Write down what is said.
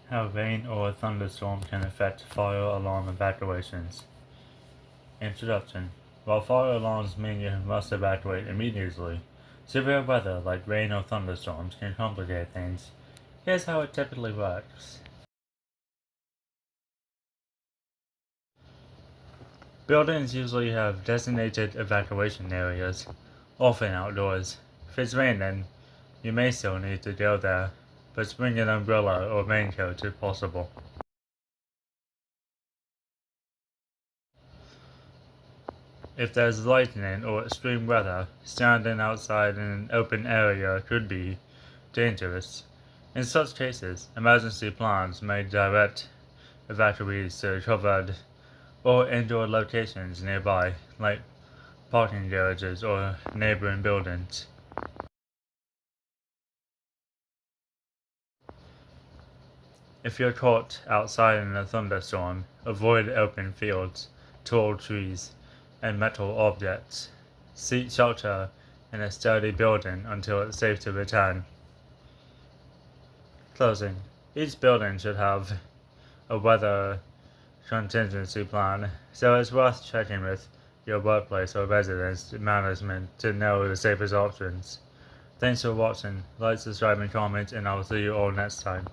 How rain or a thunderstorm can affect fire alarm evacuations. Introduction. While fire alarms mean you must evacuate immediately, severe weather like rain or thunderstorms can complicate things. Here's how it typically works. Buildings usually have designated evacuation areas, often outdoors. If it's raining, you may still need to go there, but bring an umbrella or raincoat if possible. If there's lightning or extreme weather, standing outside in an open area could be dangerous. In such cases, emergency plans may direct evacuees to covered or indoor locations nearby, like parking garages or neighboring buildings. If you're caught outside in a thunderstorm, avoid open fields, tall trees, and metal objects. Seek shelter in a sturdy building until it's safe to return. Closing. Each building should have a weather contingency plan, so it's worth checking with your workplace or residence management to know the safest options. Thanks for watching. Like, subscribe, and comment, and I'll see you all next time.